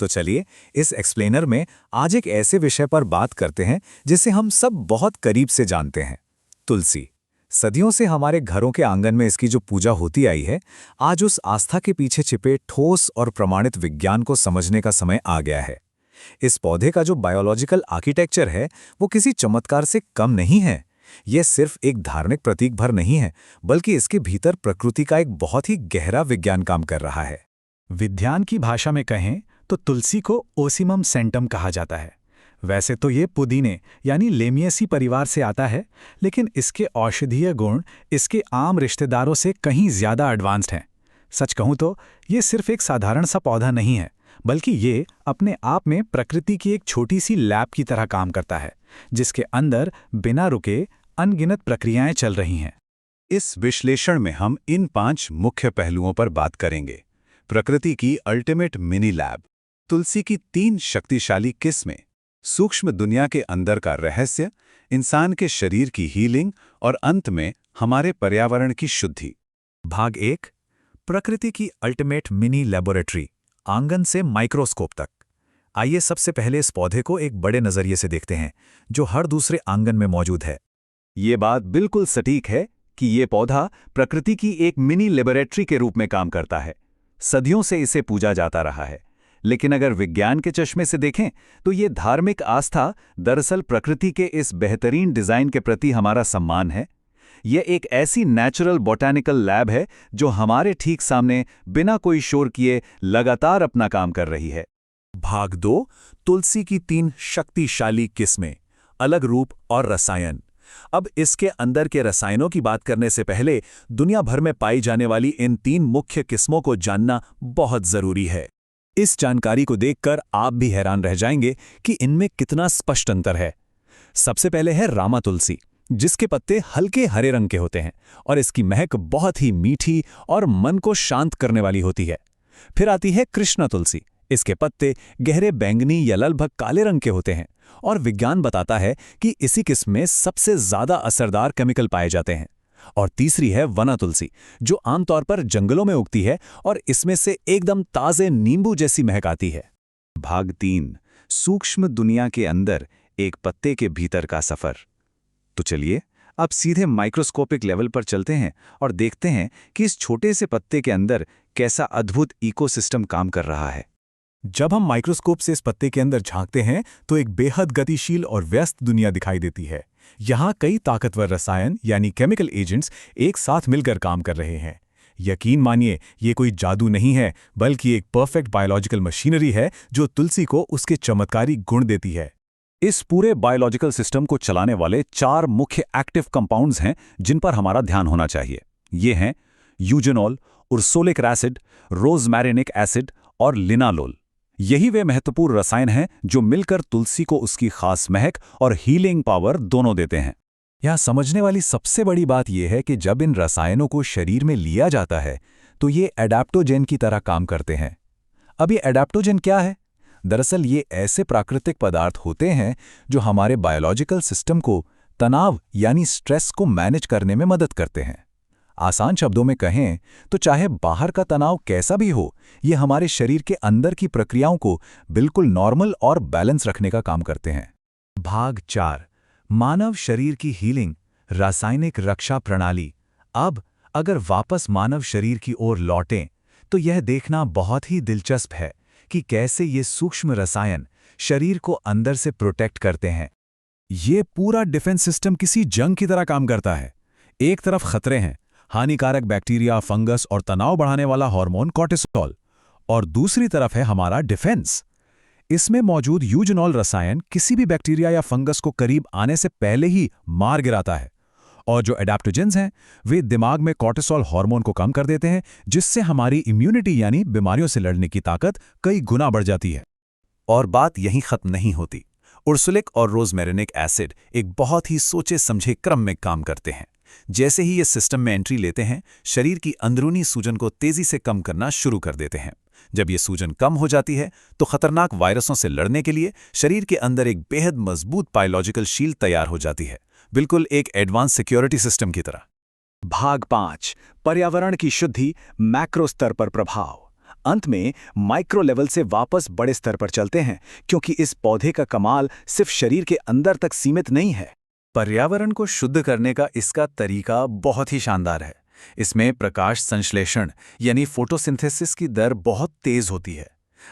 तो चलिए इस एक्सप्लेनर में आज एक ऐसे विषय पर बात करते हैं जिसे हम सब बहुत करीब से जानते हैं, तुलसी। सदियों से हमारे घरों के आंगन में इसकी जो पूजा होती आई है, आज उस आस्था के पीछे छिपे ठोस और प्रमाणित विज्ञान को समझने का समय आ गया है। इस पौधे का जो बायोलॉजिकल आर्किटेक्चर है वो किसी चमत्कार से कम नहीं है। यह सिर्फ एक धार्मिक प्रतीक भर नहीं है, बल्कि इसके भीतर प्रकृति का एक बहुत ही गहरा विज्ञान काम कर रहा है। विज्ञान की भाषा में कहें तो तुलसी को ओसिमम सेंटम कहा जाता है। वैसे तो ये पुदीने यानी लेमिएसी परिवार से आता है, लेकिन इसके औषधीय गुण इसके आम रिश्तेदारों से कहीं ज़्यादा एडवांस्ड हैं। सच कहूँ तो ये सिर्फ एक साधारण सा पौधा नहीं है, बल्कि ये अपने आप में प्रकृति की एक छोटी सी लैब की तरह काम करता है, जिसके अंदर बिना रुके अनगिनत प्रक्रियाएं चल रही हैं। इस विश्लेषण में हम इन 5 मुख्य पहलुओं पर बात करेंगे। प्रकृति की अल्टीमेट मिनी लैब, तुलसी की 3 शक्तिशाली किस्में, सूक्ष्म दुनिया के अंदर का रहस्य, इंसान के शरीर की हीलिंग और अंत में हमारे पर्यावरण की शुद्धि। भाग 1, प्रकृति की अल्टीमेट मिनी लैबोरेटरी, आंगन से माइक्रोस्कोप तक। आइए सबसे पहले इस पौधे को एक बड़े नजरिए से देखते हैं, जो हर दूसरे आंगन में मौजूद है। ये बात बिल्कुल सटीक है कि ये पौधा प्रकृति की एक मिनी लैबोरेटरी के रूप में काम करता है। सदियों से इसे पूजा जाता रहा है, लेकिन अगर विज्ञान के चश्मे से देखें तो ये धार्मिक आस्था दरअसल प्रकृति के इस बेहतरीन डिजाइन के प्रति हमारा सम्मान है। यह एक ऐसी नेचुरल बॉटैनिकल लैब है जो हमारे ठीक सामने बिना कोई शोर किए लगातार अपना काम कर रही है। भाग 2, तुलसी की 3 शक्तिशाली किस्में, अलग रूप और रसायन। अब इसके अंदर के रसायनों की बात करने से पहले दुनिया भर में पाई जाने वाली इन 3 मुख्य किस्मों को जानना बहुत जरूरी है। इस जानकारी को देखकर आप भी हैरान रह जाएंगे कि इनमें कितना स्पष्ट अंतर है। सबसे पहले है रामा तुलसी, जिसके पत्ते हल्के हरे रंग के होते हैं और इसकी महक बहुत ही मीठी और मन को शांत करने वाली होती है। फिर आती है कृष्णा तुलसी। इसके पत्ते गहरे बैंगनी या लगभग काले रंग के होते हैं और विज्ञान बताता है कि इसी किस्म में सबसे ज्यादा असरदार केमिकल पाए जाते हैं। और तीसरी है वना तुलसी, जो आमतौर पर जंगलों में उगती है और इसमें से एकदम ताजे नींबू जैसी महक आती है। भाग 3, सूक्ष्म दुनिया के अंदर एक पत्ते के भीतर का सफर। तो चलिए अब सीधे माइक्रोस्कोपिक लेवल पर चलते हैं और देखते हैं कि इस छोटे से पत्ते के अंदर कैसा अद्भुत इकोसिस्टम काम कर रहा है। जब हम माइक्रोस्कोप से इस पत्ते के अंदर झांकते हैं तो एक बेहद गतिशील और व्यस्त दुनिया दिखाई देती है। यहाँ कई ताकतवर रसायन यानी केमिकल एजेंट्स एक साथ मिलकर काम कर रहे हैं। यकीन मानिए, ये कोई जादू नहीं है, बल्कि एक परफेक्ट बायोलॉजिकल मशीनरी है जो तुलसी को उसके चमत्कारी गुण देती है। इस पूरे बायोलॉजिकल सिस्टम को चलाने वाले 4 मुख्य एक्टिव कंपाउंड्स हैं जिन पर हमारा ध्यान होना चाहिए। ये हैं यूजेनॉल, उर्सोलिक एसिड, रोजमैरिनिक एसिड और लिनालोल। यही वे महत्वपूर्ण रसायन हैं जो मिलकर तुलसी को उसकी खास महक और हीलिंग पावर दोनों देते हैं। यहाँ समझने वाली सबसे बड़ी बात यह है कि जब इन रसायनों को शरीर में लिया जाता है तो ये एडाप्टोजेन की तरह काम करते हैं। अब ये एडाप्टोजेन क्या है? दरअसल ये ऐसे प्राकृतिक पदार्थ होते हैं जो हमारे बायोलॉजिकल सिस्टम को तनाव यानी स्ट्रेस को मैनेज करने में मदद करते हैं। आसान शब्दों में कहें तो चाहे बाहर का तनाव कैसा भी हो, ये हमारे शरीर के अंदर की प्रक्रियाओं को बिल्कुल नॉर्मल और बैलेंस रखने का काम करते हैं। भाग 4, मानव शरीर की हीलिंग, रासायनिक रक्षा प्रणाली। अब अगर वापस मानव शरीर की ओर लौटें तो यह देखना बहुत ही दिलचस्प है कि कैसे ये सूक्ष्म रसायन शरीर को अंदर से प्रोटेक्ट करते हैं। ये पूरा डिफेंस सिस्टम किसी जंग की तरह काम करता है। एक तरफ खतरे हैं, हानिकारक बैक्टीरिया, फंगस और तनाव बढ़ाने वाला हार्मोन कॉर्टिसोल, और दूसरी तरफ है हमारा डिफेंस। इसमें मौजूद यूजेनॉल रसायन किसी भी बैक्टीरिया या फंगस को करीब आने से पहले ही मार गिराता है। और जो एडाप्टोजेंस हैं वे दिमाग में कॉर्टिसोल हार्मोन को कम कर देते हैं, जिससे हमारी इम्यूनिटी यानी बीमारियों से लड़ने की ताकत कई गुना बढ़ जाती है। और बात यहीं खत्म नहीं होती। उर्सुलिक और रोजमेरिनिक एसिड एक बहुत ही सोचे समझे क्रम में काम करते हैं। जैसे ही ये सिस्टम में एंट्री लेते हैं, शरीर की अंदरूनी सूजन को तेजी से कम करना शुरू कर देते हैं। जब ये सूजन कम हो जाती है तो खतरनाक वायरसों से लड़ने के लिए शरीर के अंदर एक बेहद मजबूत बायोलॉजिकल शील्ड तैयार हो जाती है, बिल्कुल एक एडवांस सिक्योरिटी सिस्टम की तरह। भाग 5, पर्यावरण की शुद्धि, मैक्रो स्तर पर प्रभाव। अंत में माइक्रो लेवल से वापस बड़े स्तर पर चलते हैं, क्योंकि इस पौधे का कमाल सिर्फ शरीर के अंदर तक सीमित नहीं है। पर्यावरण को शुद्ध करने का इसका तरीका बहुत ही शानदार है। इसमें प्रकाश संश्लेषण यानी फोटोसिंथेसिस की दर बहुत तेज होती है।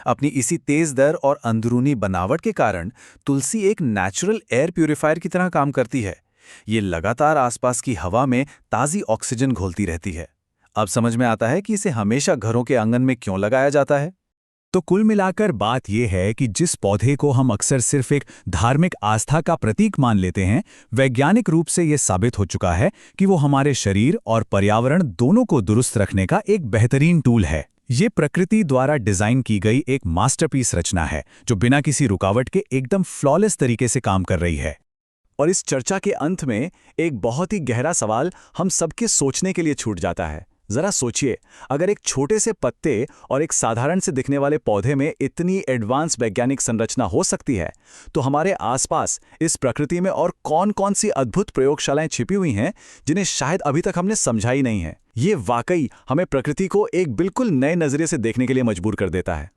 अपनी इसी तेज दर और अंदरूनी बनावट के कारण तुलसी एक नेचुरल एयर प्यूरिफायर की तरह काम करती है। ये लगातार आसपास की हवा में ताज़ी ऑक्सीजन घोलती रहती है। अब समझ में आता है कि इसे हमेशा घरों के आंगन में क्यों लगाया जाता है। तो कुल मिलाकर बात यह है कि जिस पौधे को हम अक्सर सिर्फ एक धार्मिक आस्था का प्रतीक मान लेते हैं, वैज्ञानिक रूप से यह साबित हो चुका है कि वो हमारे शरीर और पर्यावरण दोनों को दुरुस्त रखने का एक बेहतरीन टूल है। ये प्रकृति द्वारा डिजाइन की गई एक मास्टरपीस रचना है, जो बिना किसी रुकावट के एकदम फ्लॉलेस तरीके से काम कर रही है। और इस चर्चा के अंत में एक बहुत ही गहरा सवाल हम सबके सोचने के लिए छूट जाता है। जरा सोचिए, अगर एक छोटे से पत्ते और एक साधारण से दिखने वाले पौधे में इतनी एडवांस वैज्ञानिक संरचना हो सकती है, तो हमारे आसपास इस प्रकृति में और कौन-कौन सी अद्भुत प्रयोगशालाएं छिपी हुई हैं जिन्हें शायद अभी तक हमने समझा ही नहीं है। ये वाकई हमें प्रकृति को एक बिल्कुल नए नजरिए से देखने के लिए मजबूर कर देता है।